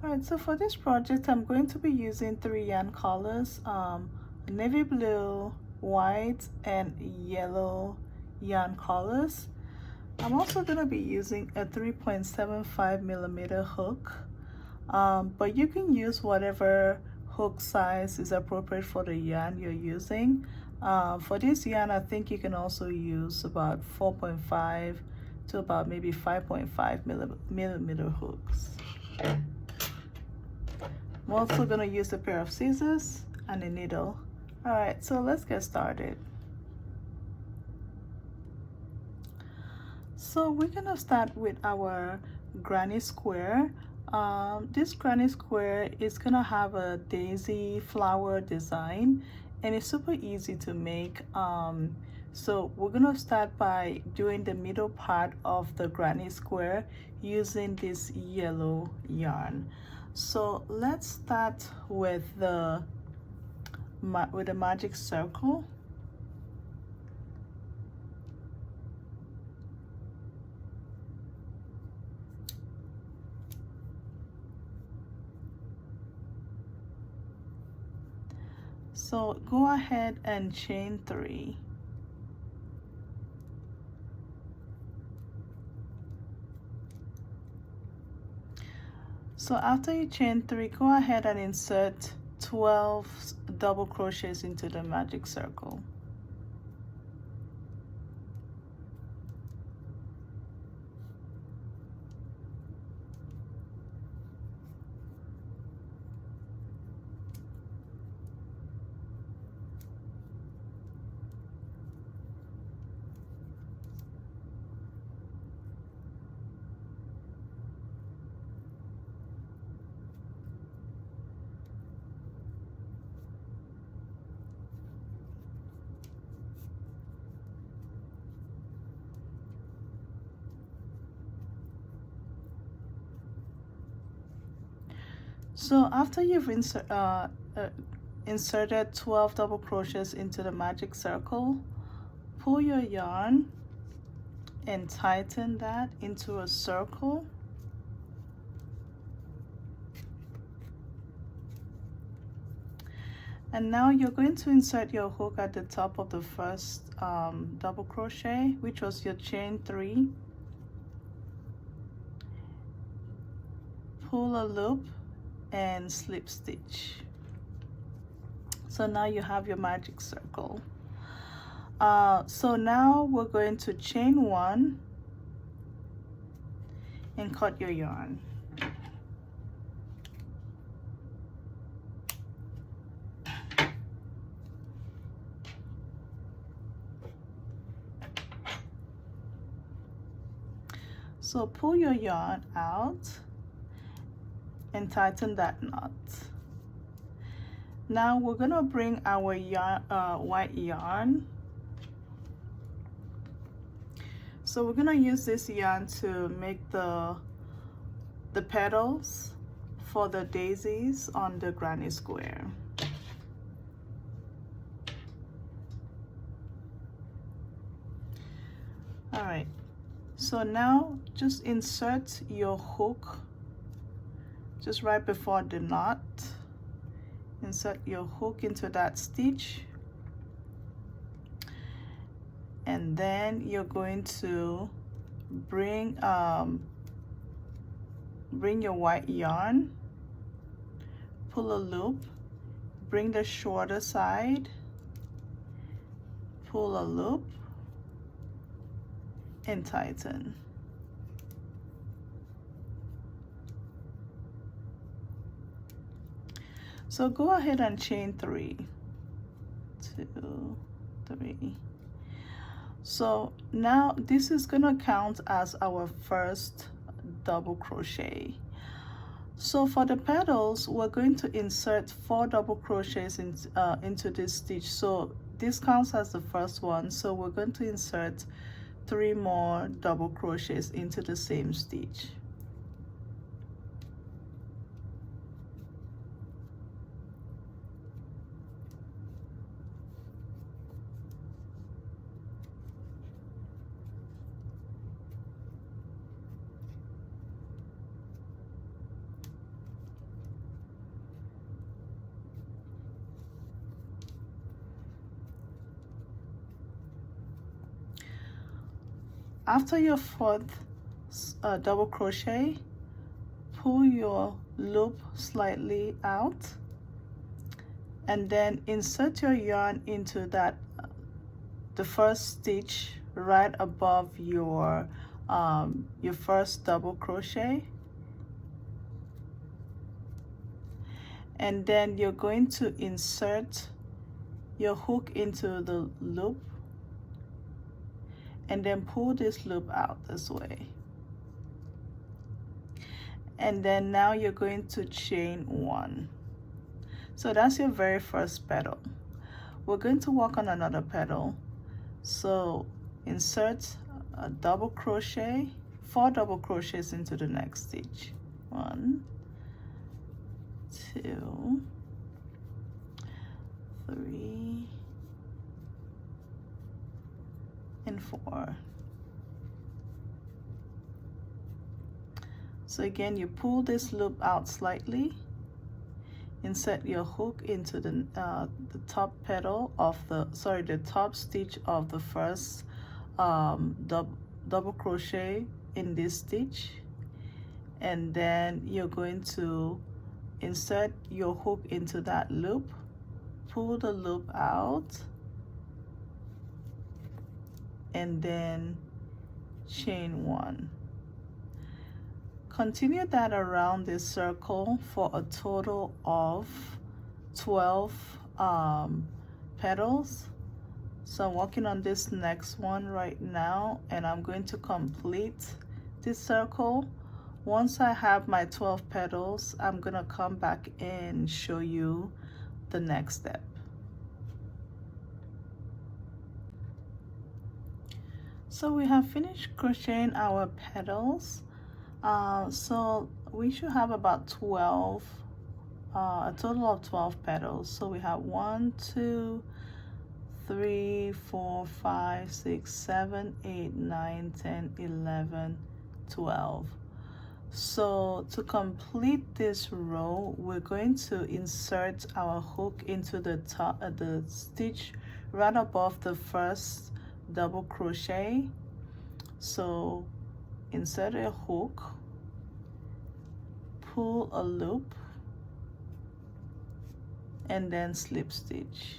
Alright, so for this project I'm going to be using three yarn colors, navy blue, white, and yellow yarn colors. I'm also going to be using a 3.75 millimeter hook, but you can use whatever hook size is appropriate for the yarn you're using. For this yarn, I think you can also use about 4.5 to about maybe 5.5 millimeter hooks. I'm also going to use a pair of scissors and a needle. Alright, so let's get started. So we're going to start with our granny square. This granny square is going to have a daisy flower design, and it's super easy to make. So we're going to start by doing the middle part of the granny square using this yellow yarn. So let's start with the magic circle. So go ahead and chain 3. So after you chain 3, go ahead and insert 12 double crochets into the magic circle. So after you've inserted 12 double crochets into the magic circle, pull your yarn and tighten that into a circle. And now you're going to insert your hook at the top of the first double crochet, which was your chain 3. Pull a loop and slip stitch. So now you have your magic circle. So now we're going to chain 1 and cut your yarn. So pull your yarn out and tighten that knot. Now we're gonna bring our yarn, white yarn. So we're gonna use this yarn to make the petals for the daisies on the granny square. All right, so now just insert your hook just right before the knot. Insert your hook into that stitch, and then you're going to bring your white yarn, pull a loop, bring the shorter side, pull a loop, and tighten. So go ahead and chain 3, 2, 3. So now this is gonna count as our first double crochet. So for the petals, we're going to insert 4 double crochets into this stitch. So this counts as the first one. So we're going to insert 3 more double crochets into the same stitch. After your fourth double crochet, pull your loop slightly out and then insert your yarn into that the first stitch right above your first double crochet, and then you're going to insert your hook into the loop and then pull this loop out this way. And then now you're going to chain 1. So that's your very first petal. We're going to work on another petal. So insert a double crochet, 4 double crochets into the next stitch. 1, 2, 3, and 4. So again, you pull this loop out slightly, insert your hook into the top petal of the top stitch of the first double crochet in this stitch, and then you're going to insert your hook into that loop, pull the loop out, and then chain 1. Continue that around this circle for a total of 12 petals. So I'm working on this next one right now, and I'm going to complete this circle. Once I have my 12 petals, I'm gonna come back and show you the next step. So we have finished crocheting our petals. So we should have about 12, a total of 12 petals. So we have 1, 2, 3, 4, 5, 6, 7, 8, 9, 10, 11, 12. So to complete this row, we're going to insert our hook into the top the stitch right above the first double crochet. So insert a hook, pull a loop, and then slip stitch.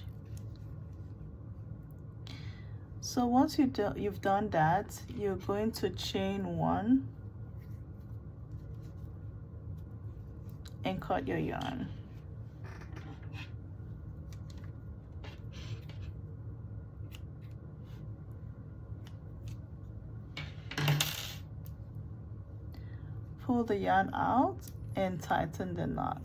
So once you've done that, you're going to chain 1 and cut your yarn. Pull the yarn out and tighten the knot.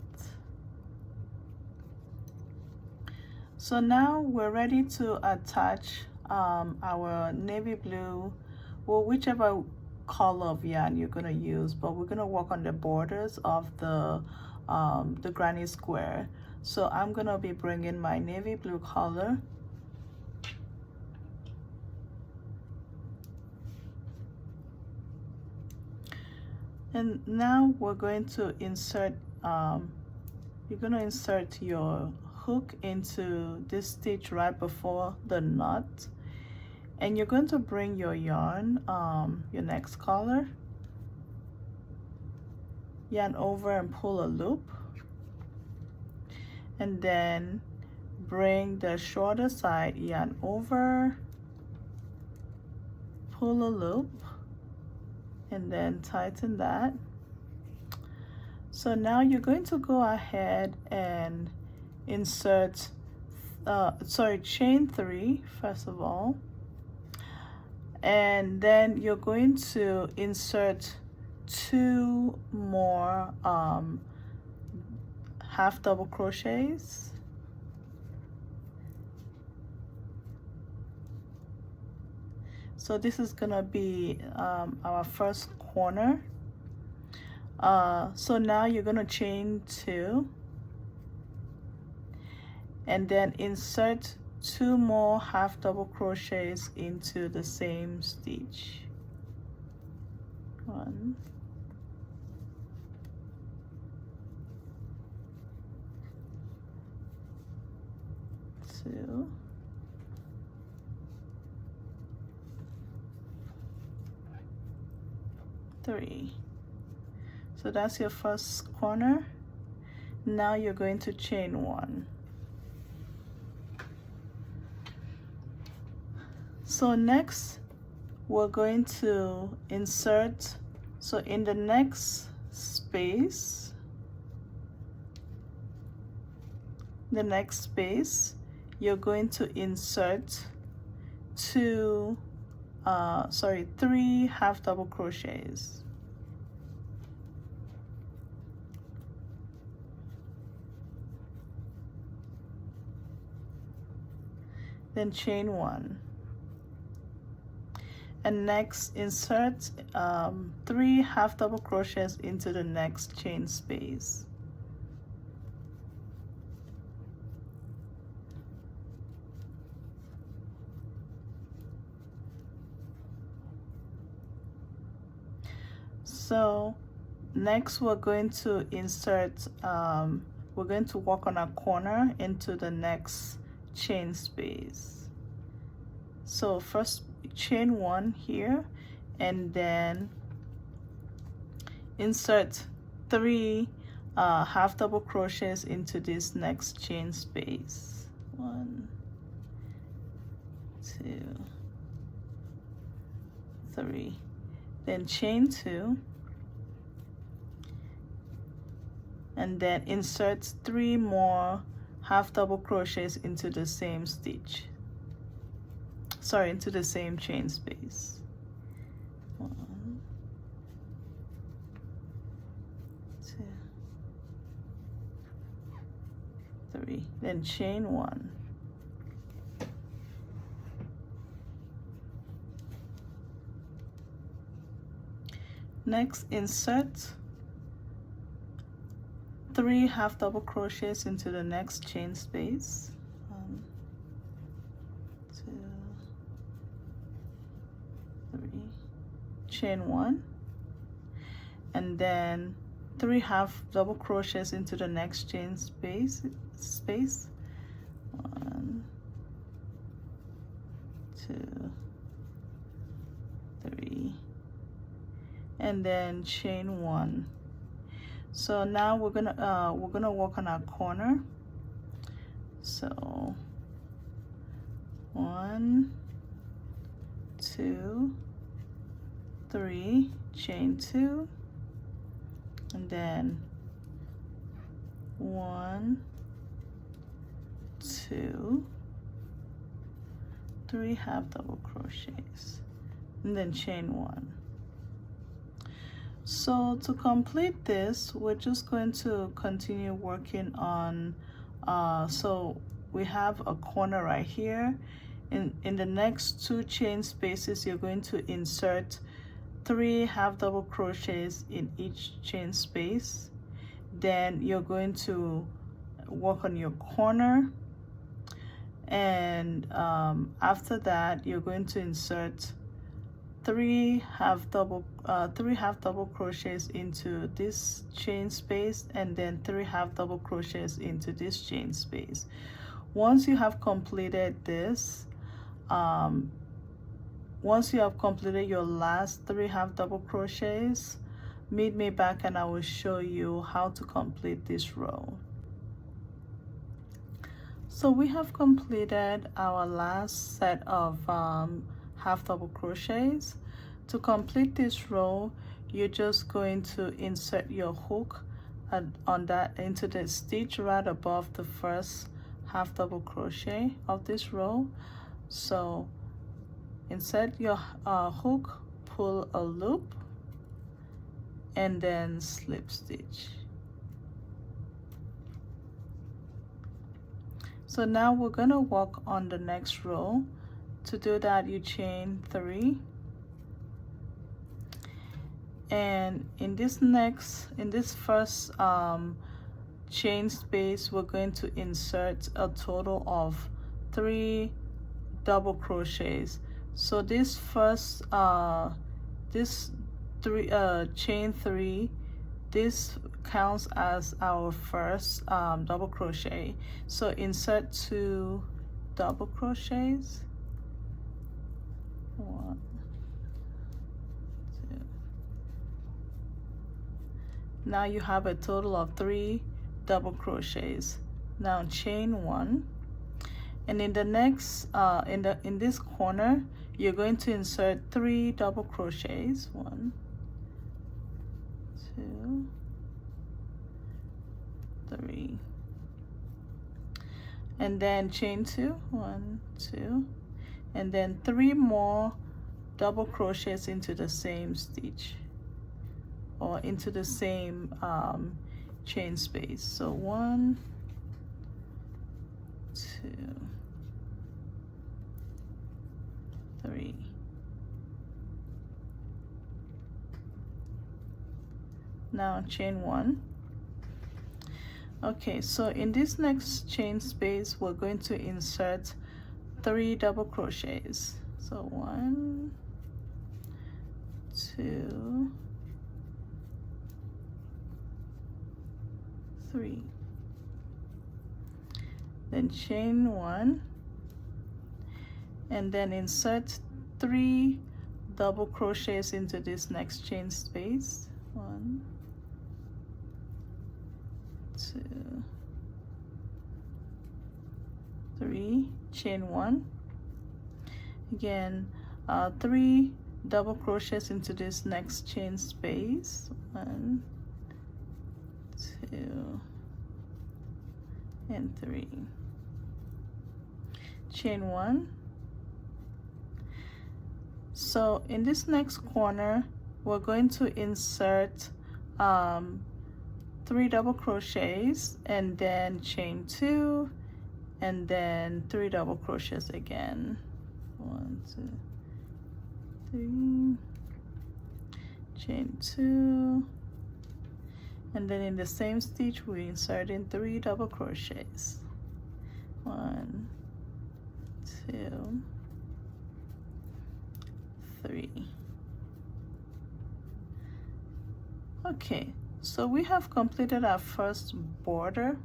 So now we're ready to attach our navy blue, well, whichever color of yarn you're going to use, but we're going to work on the borders of the granny square. So I'm going to be bringing my navy blue color, and now we're going to insert you're going to insert your hook into this stitch right before the knot, and you're going to bring your yarn, your next color, yarn over and pull a loop, and then bring the shorter side, yarn over, pull a loop, and then tighten that. So now you're going to go ahead and insert chain 3 first of all, and then you're going to insert 2 more half double crochets, so this is gonna be our first corner. So now you're gonna chain 2 and then insert 2 more half double crochets into the same stitch. 1, 2, 3. So that's your first corner. Now you're going to chain 1. So next we're going to insert, so in the next space, you're going to insert 3 half double crochets. Then chain 1. And next insert 3 half double crochets into the next chain space. So next we're going to insert, we're going to work on a corner into the next chain space. So first chain 1 here, and then insert 3 half double crochets into this next chain space. 1, 2, 3. Then chain 2, and then insert 3 more half double crochets into the same stitch. Sorry, into the same chain space. 1, 2, 3. Then chain 1. Next, insert 3 half double crochets into the next chain space. 1, 2, 3. Chain 1, and then 3 half double crochets into the next chain space. 1, 2, 3, and then chain 1. So now we're gonna work on our corner. So 1, 2, 3, chain 2, and then 1, 2, 3 half double crochets, and then chain 1. So to complete this, we're just going to continue working on, so we have a corner right here. In the next 2 chain spaces, you're going to insert 3 half double crochets in each chain space. Then you're going to work on your corner, and after that you're going to insert 3 half double crochets into this chain space, and then 3 half double crochets into this chain space. Once you have completed this, once you have completed your last 3 half double crochets, meet me back and I will show you how to complete this row. So we have completed our last set of half double crochets. To complete this row, you're just going to insert your hook into the stitch right above the first half double crochet of this row. So insert your hook, pull a loop, and then slip stitch. So now we're gonna work on the next row. To do that, you chain 3, and in this first chain space, we're going to insert a total of 3 double crochets. So this first chain 3, this counts as our first double crochet. So insert 2 double crochets. 1, 2, Now you have a total of 3 double crochets. Now chain 1, and in the next in this corner you're going to insert 3 double crochets. 1, 2, 3, and then chain 2, 1, 2, and then 3 more double crochets into the same stitch, or into the same chain space. So 1, 2, 3. Now chain 1. Okay, so in this next chain space we're going to insert 3 double crochets. So 1, 2, 3. Then chain 1, and then insert 3 double crochets into this next chain space. 1, 2, 3, chain 1. Again, 3 double crochets into this next chain space. 1, 2, and 3. Chain 1. So in this next corner we're going to insert 3 double crochets, and then chain 2, and then 3 double crochets again. 1, 2, 3, chain 2, and then in the same stitch we insert in 3 double crochets. 1, 2, 3. Okay, so we have completed our first border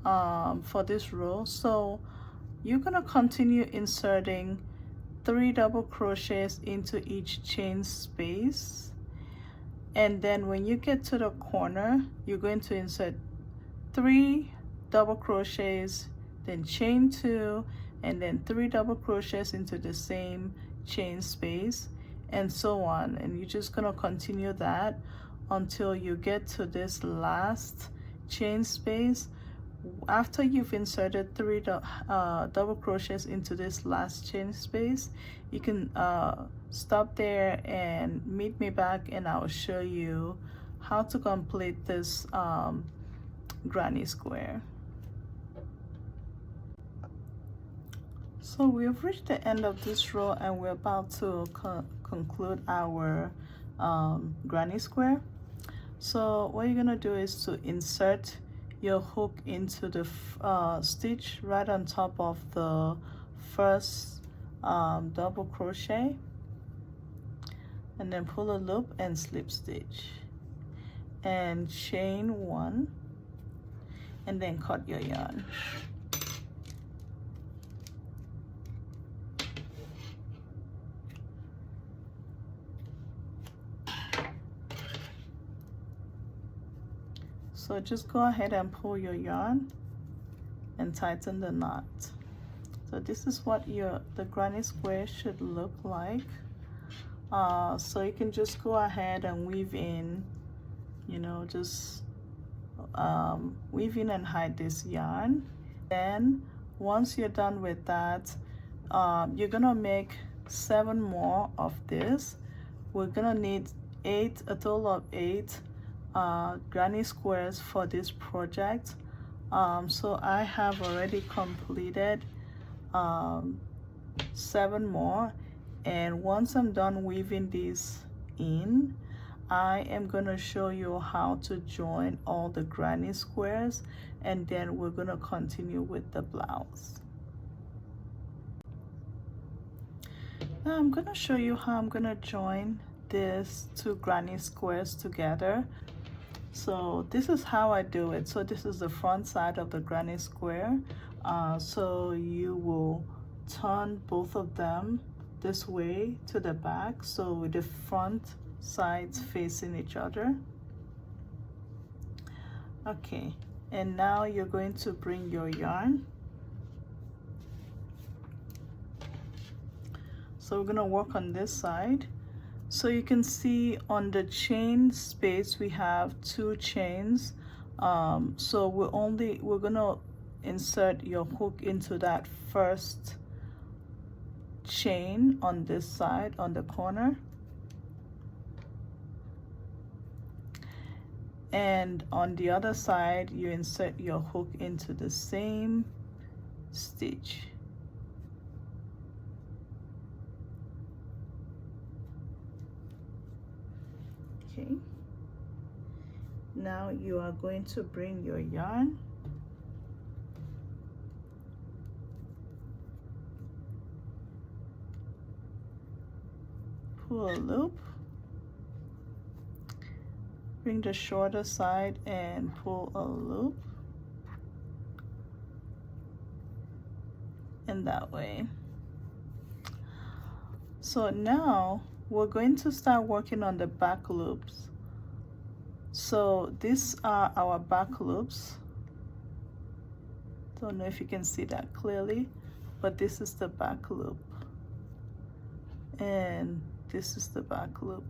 for this row. So you're gonna continue inserting 3 double crochets into each chain space, and then when you get to the corner you're going to insert 3 double crochets, then chain 2, and then 3 double crochets into the same chain space, and so on. And you're just gonna continue that until you get to this last chain space. After you've inserted 3 double crochets into this last chain space, you can stop there and meet me back, and I'll show you how to complete this granny square. So we've reached the end of this row, and we're about to conclude our granny square. So what you're gonna do is to insert your hook into the stitch right on top of the first double crochet, and then pull a loop and slip stitch and chain 1, and then cut your yarn. So just go ahead and pull your yarn and tighten the knot. So this is what the granny square should look like. So you can just go ahead and weave in, you know, just weave in and hide this yarn. Then once you're done with that, you're gonna make 7 more of this. We're gonna need a total of 8 granny squares for this project. So I have already completed 7 more, and once I'm done weaving these in, I am going to show you how to join all the granny squares, and then we're going to continue with the blouse. Now I'm going to show you how I'm going to join these 2 granny squares together. So this is how I do it. So this is the front side of the granny square. So you will turn both of them this way to the back, so with the front sides facing each other. Okay, and now you're going to bring your yarn. So we're gonna work on this side. So you can see on the chain space we have 2 chains. So we're gonna insert your hook into that first chain on this side on the corner, and on the other side you insert your hook into the same stitch. Okay, now you are going to bring your yarn, pull a loop, bring the shorter side and pull a loop, and that way. So now we're going to start working on the back loops. So these are our back loops. Don't know if you can see that clearly, but this is the back loop, and this is the back loop.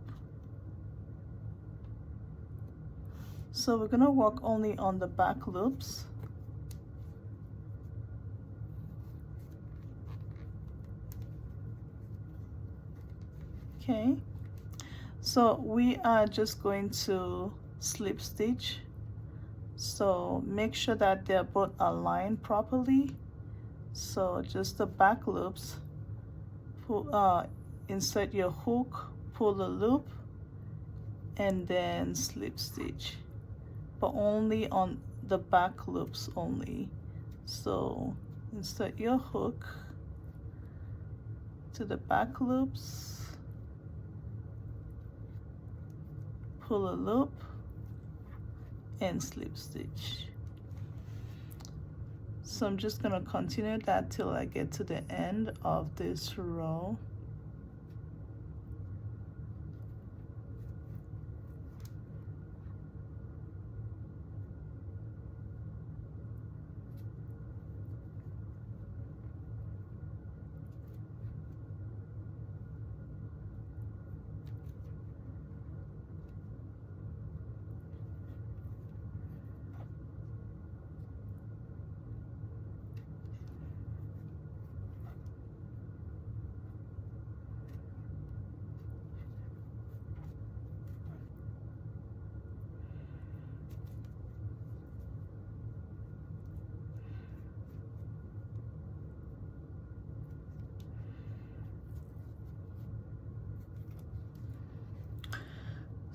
So we're gonna work only on the back loops. Okay, so we are just going to slip stitch. So make sure that they're both aligned properly. So just the back loops, insert your hook, pull the loop, and then slip stitch, but only on the back loops only. So insert your hook to the back loops, pull a loop, and slip stitch. So I'm just gonna continue that till I get to the end of this row.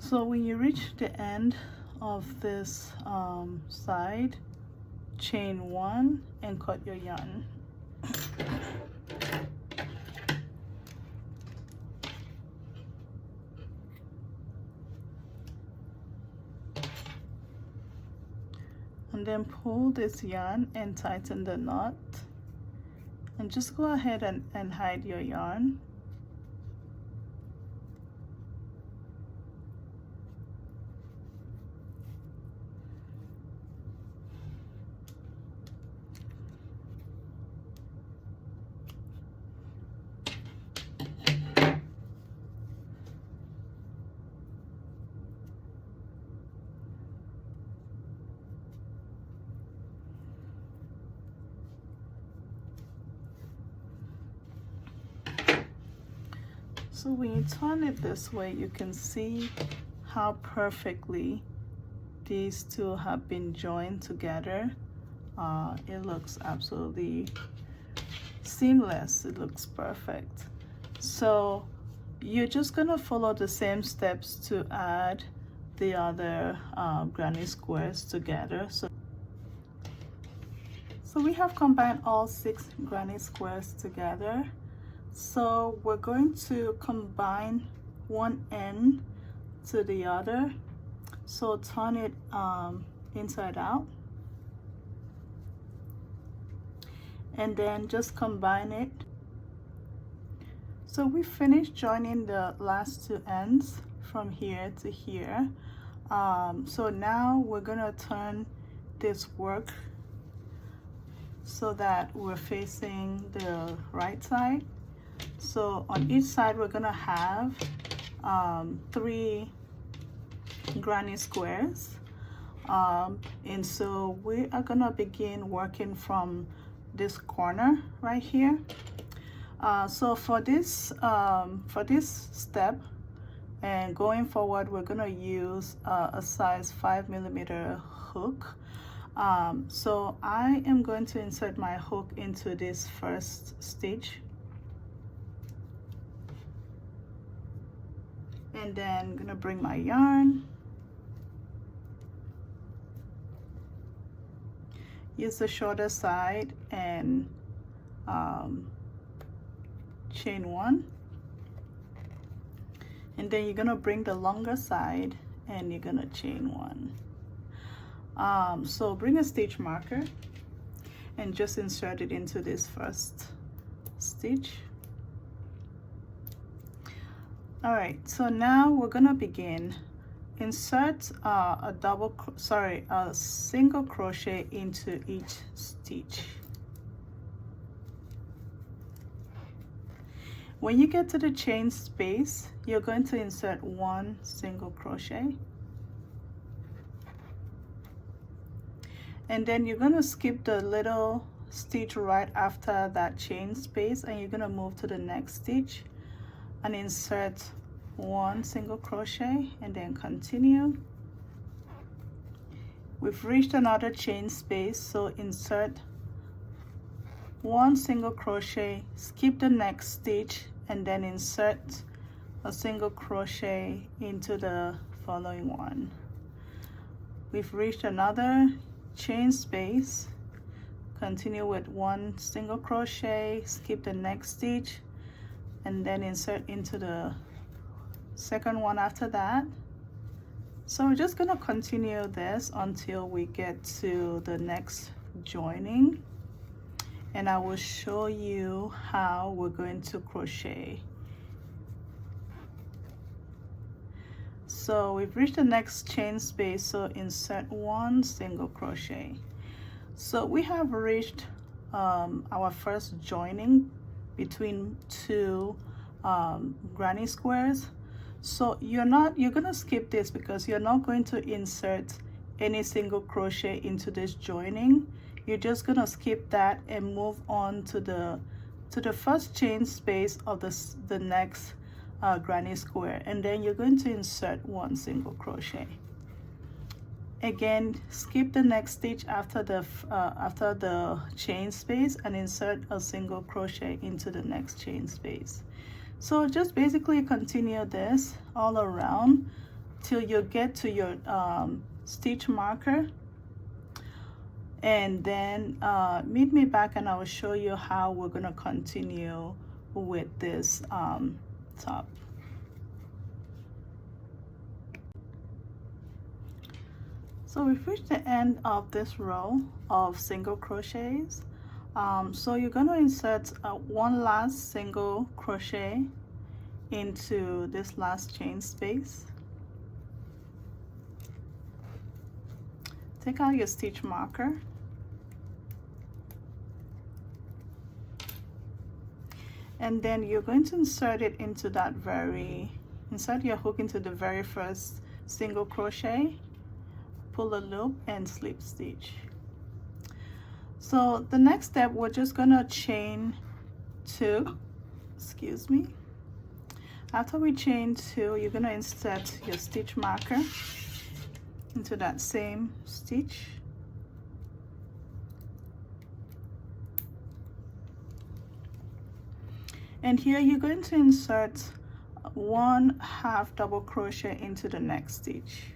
So when you reach the end of this side, chain 1 and cut your yarn. And then pull this yarn and tighten the knot, and just go ahead and hide your yarn. So when you turn it this way, you can see how perfectly these two have been joined together. It looks absolutely seamless. It looks perfect. So you're just gonna follow the same steps to add the other granny squares together. So we have combined all 6 granny squares together. So we're going to combine one end to the other. So turn it inside out, and then just combine it. So we finished joining the last 2 ends from here to here. So now we're gonna turn this work so that we're facing the right side. So on each side we're gonna have 3 granny squares, and so we are gonna begin working from this corner right here. So for this step and going forward, we're gonna use a size 5mm hook. So I am going to insert my hook into this first stitch, and then I'm gonna bring my yarn, use the shorter side, and chain 1, and then you're gonna bring the longer side and you're gonna chain 1. So bring a stitch marker and just insert it into this first stitch. All right, so now we're gonna begin. Insert a single crochet into each stitch. When you get to the chain space, you're going to insert 1 single crochet, and then you're going to skip the little stitch right after that chain space, and you're going to move to the next stitch and insert 1 single crochet, and then continue. We've reached another chain space, so insert 1 single crochet, skip the next stitch, and then insert a single crochet into the following one. We've reached another chain space, continue with 1 single crochet, skip the next stitch, and then insert into the second one after that. So we're just going to continue this until we get to the next joining, and I will show you how we're going to crochet. So we've reached the next chain space, so insert 1 single crochet. So we have reached our first joining between 2 granny squares. So you're gonna skip this because you're not going to insert any single crochet into this joining. You're just gonna skip that and move on to the first chain space of the next granny square, and then you're going to insert 1 single crochet. Again, skip the next stitch after the chain space and insert a single crochet into the next chain space. So just basically continue this all around till you get to your stitch marker, and then meet me back and I will show you how we're going to continue with this top. So we've reached the end of this row of single crochets. So you're going to insert 1 last single crochet into this last chain space. Take out your stitch marker, and then you're going to insert it into insert your hook into the very first single crochet, pull a loop, and slip stitch. So the next step, we're just gonna chain 2, excuse me. After we chain 2, you're gonna insert your stitch marker into that same stitch. And here you're going to insert 1 half double crochet into the next stitch.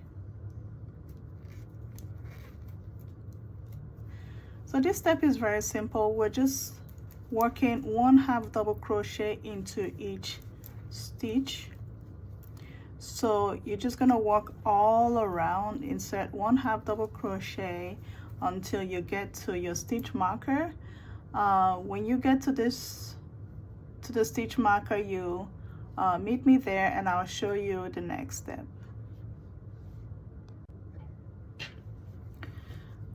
So this step is very simple. We're just working 1 half double crochet into each stitch. So you're just gonna work all around, insert 1 half double crochet until you get to your stitch marker. When you get to the stitch marker, you meet me there and I'll show you the next step.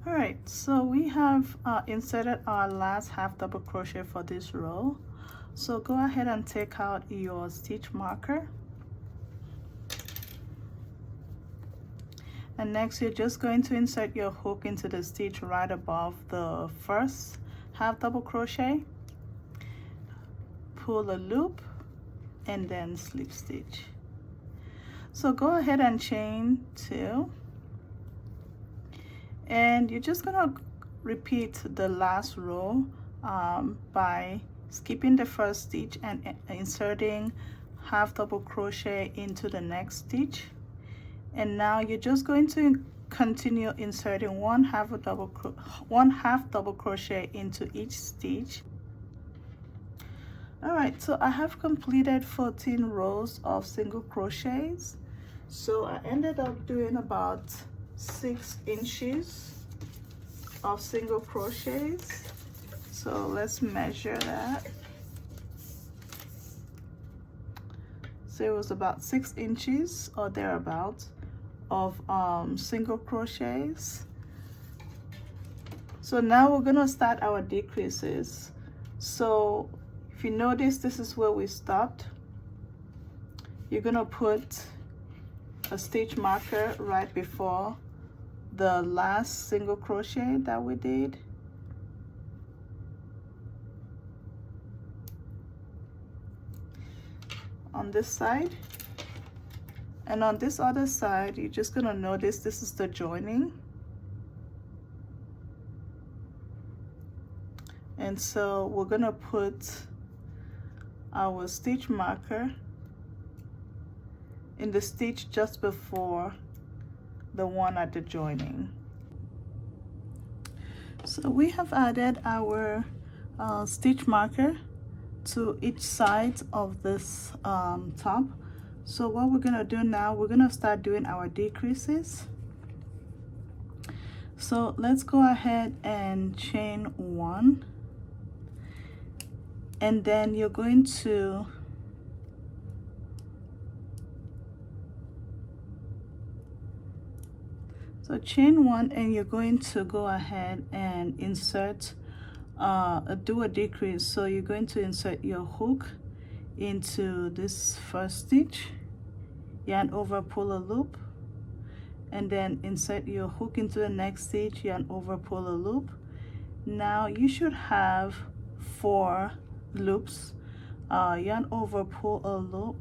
All right, so we have inserted our last half double crochet for this row. So go ahead and take out your stitch marker, and next you're just going to insert your hook into the stitch right above the first half double crochet, pull a loop, and then slip stitch. So go ahead and chain 2, and you're just gonna repeat the last row by skipping the first stitch and inserting half double crochet into the next stitch. And now you're just going to continue inserting one half double crochet into each stitch. All right, so I have completed 14 rows of single crochets. So I ended up doing about 6 inches of single crochets. So let's measure that. So it was about 6 inches or thereabouts of single crochets. So now we're gonna start our decreases. So if you notice, this is where we stopped. You're gonna put a stitch marker right before the last single crochet that we did. On this side, and on this other side, you're just gonna notice this is the joining. And so we're gonna put our stitch marker in the stitch just before the one at the joining. So we have added our stitch marker to each side of this top. So what we're gonna do now, we're gonna start doing our decreases. So let's go ahead and chain 1, and then you're going to chain 1, and you're going to go ahead and insert do a decrease. So you're going to insert your hook into this first stitch, yarn over, pull a loop, and then insert your hook into the next stitch, yarn over, pull a loop. Now you should have 4 loops. Yarn over, pull a loop,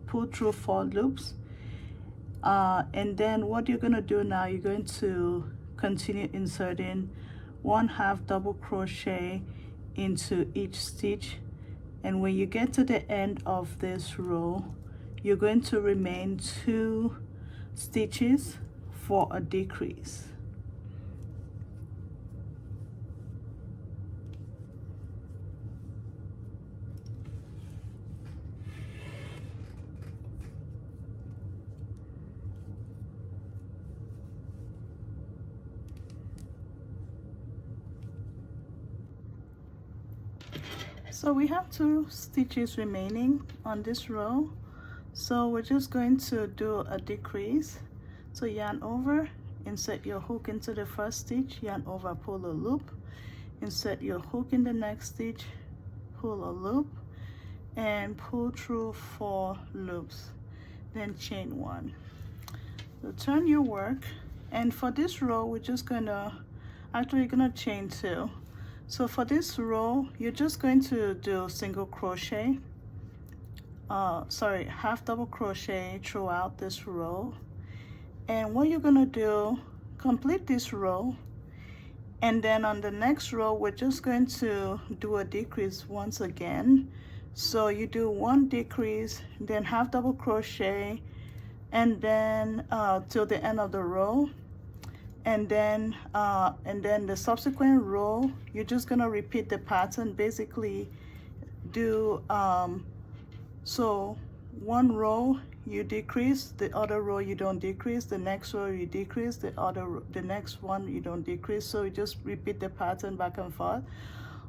pull through 4 loops. And then what you're going to do now, you're going to continue inserting 1/2 double crochet into each stitch, and when you get to the end of this row, you're going to remain 2 stitches for a decrease. So we have 2 stitches remaining on this row. So we're just going to do a decrease. So yarn over, insert your hook into the first stitch, yarn over, pull a loop, insert your hook in the next stitch, pull a loop, and pull through 4 loops, then chain 1. So turn your work, and for this row we're just gonna chain 2. So for this row, you're just going to do single crochet, half double crochet throughout this row. And what you're gonna do, complete this row, and then on the next row, we're just going to do a decrease once again. So you do 1 decrease, then half double crochet, and then till the end of the row. And then the subsequent row, you're just gonna repeat the pattern. Basically do so 1 row you decrease, the other row you don't decrease, the next row you decrease, the next one you don't decrease. So you just repeat the pattern back and forth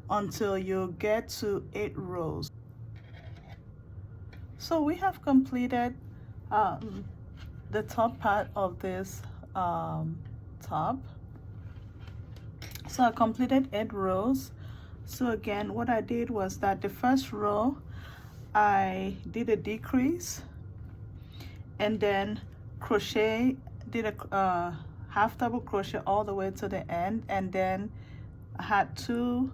until you get to 8 rows. So we have completed the top part of this top. So I completed 8 rows. So again, what I did was that the first row I did a decrease, and then crochet, did a half double crochet all the way to the end, and then I had two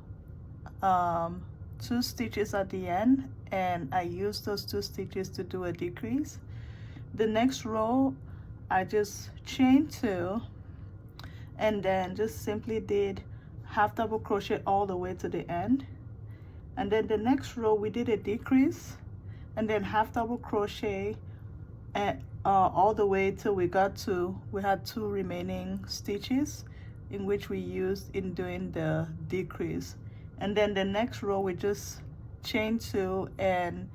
stitches at the end, and I used those 2 stitches to do a decrease. The next row I just chained 2 and then just simply did half double crochet all the way to the end, and then the next row we did a decrease and then half double crochet and all the way till we got to, we had 2 remaining stitches in which we used in doing the decrease, and then the next row we just chained 2 and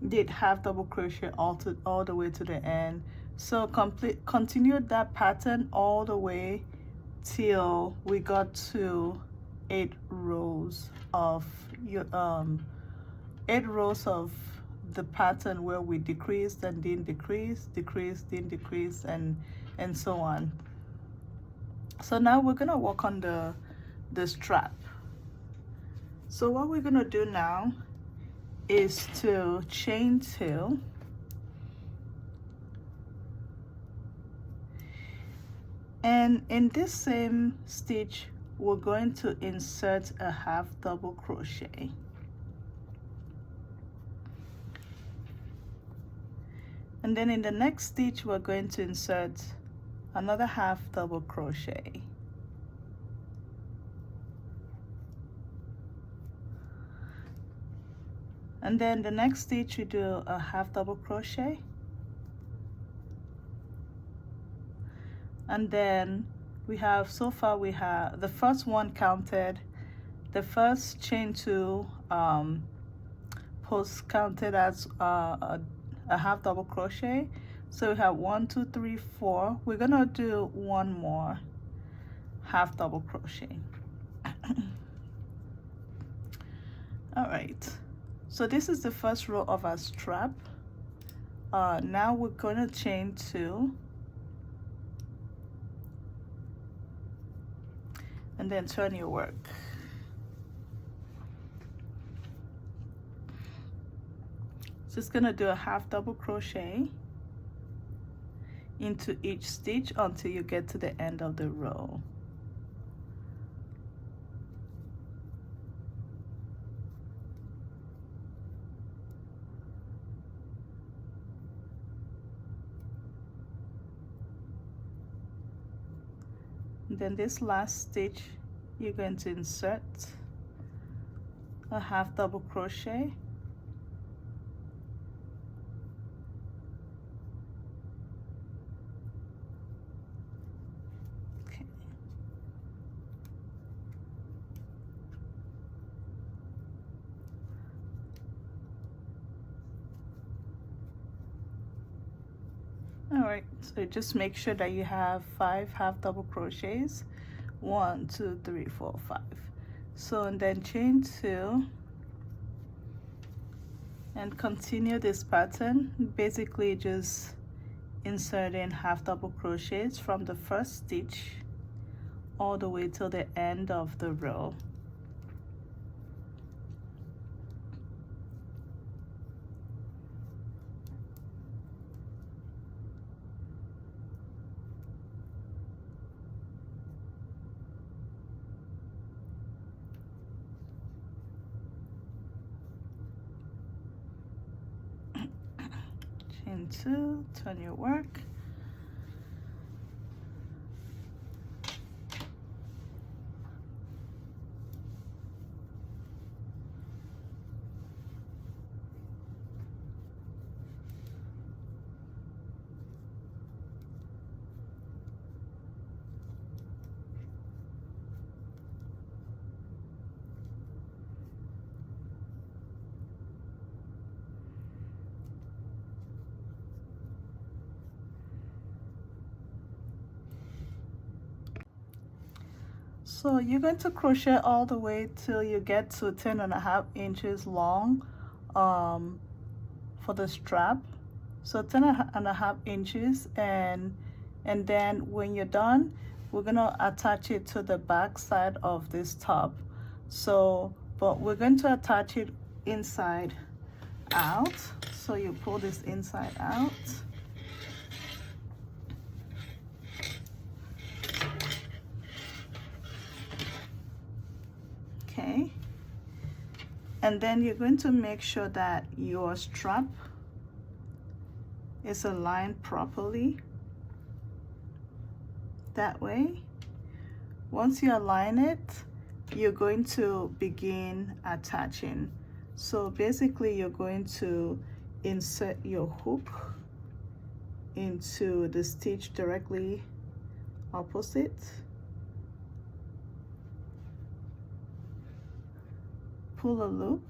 did half double crochet all the way to the end. So continued that pattern all the way till we got to 8 rows of your 8 rows of the pattern where we decreased and then decreased, then decreased, and so on. So now we're gonna work on the strap. So what we're gonna do now is to chain 2, and in this same stitch we're going to insert a half double crochet, and then in the next stitch we're going to insert another half double crochet, and then the next stitch you do a half double crochet, and then we have, so far we have the first one counted, the first chain 2 post counted as a half double crochet. So we have 1 2 3 4. We're gonna do 1 more half double crochet. All right, so this is the first row of our strap. Now we're gonna chain 2 and then turn your work. Just gonna do a half double crochet into each stitch until you get to the end of the row. Then this last stitch you're going to insert a half double crochet, okay. All right, so just make sure that you have 5 half double crochets, 1 2 3 4 5. So, and then chain 2 and continue this pattern, basically just inserting half double crochets from the first stitch all the way till the end of the row. Chain 2, turn your work. So you're going to crochet all the way till you get to 10.5 inches long for the strap. So 10.5 inches, and then when you're done, we're gonna attach it to the back side of this top. So, but we're going to attach it inside out. So you pull this inside out. Okay. And then you're going to make sure that your strap is aligned properly. That way, once you align it, you're going to begin attaching. So basically, you're going to insert your hook into the stitch directly opposite. Pull a loop,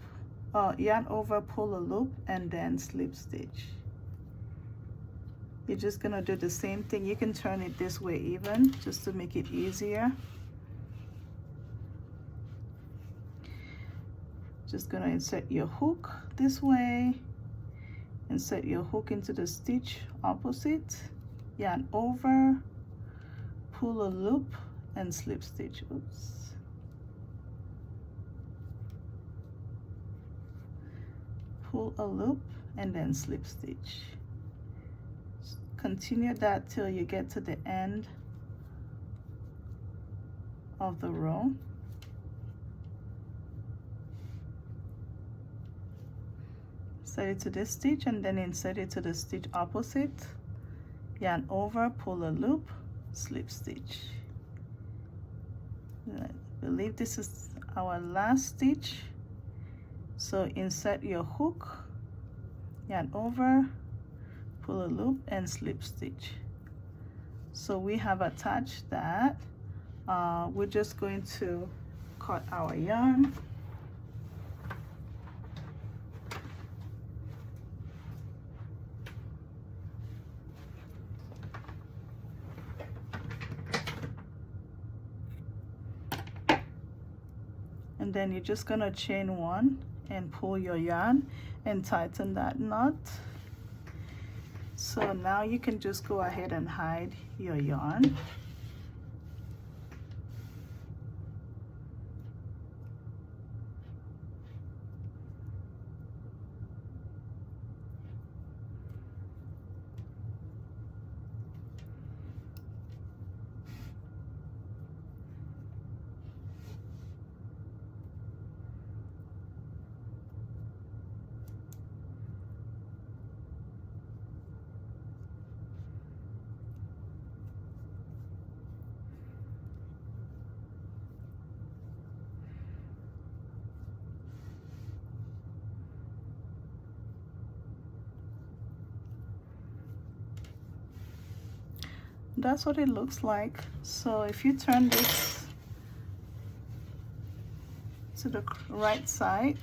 yarn over, pull a loop, and then slip stitch. You're just gonna do the same thing. You can turn it this way even, just to make it easier. Just gonna insert your hook this way, insert your hook into the stitch opposite, yarn over, pull a loop, and slip stitch. Oops. Pull a loop and then slip stitch. Continue that till you get to the end of the row. Set it to this stitch and then insert it to the stitch opposite, yarn over, pull a loop, slip stitch. I believe this is our last stitch. So insert your hook, yarn over, pull a loop, and slip stitch. So we have attached that. We're just going to cut our yarn. And then you're just gonna chain one and pull your yarn and tighten that knot. So now you can just go ahead and hide your yarn. That's what it looks like. So if you turn this to the right side,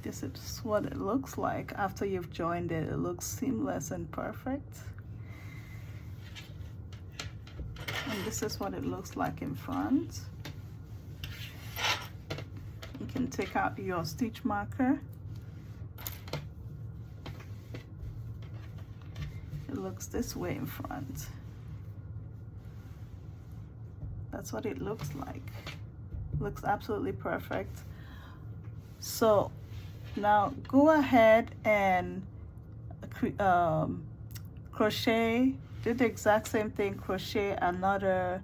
this is what it looks like after you've joined it. It looks seamless and perfect. And this is what it looks like in front. You can take out your stitch marker. It looks this way in front. That's what it looks like. Looks absolutely perfect. So now go ahead and crochet, do the exact same thing, crochet another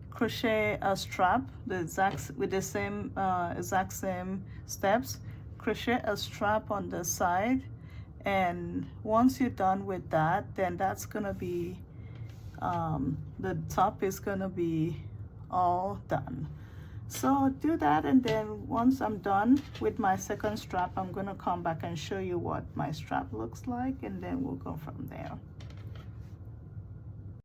crochet a strap with the same exact same steps. Crochet a strap on the side, and once you're done with that, then that's gonna be the top is gonna be all done. So do that, and then once I'm done with my second strap, I'm gonna come back and show you what my strap looks like, and then we'll go from there.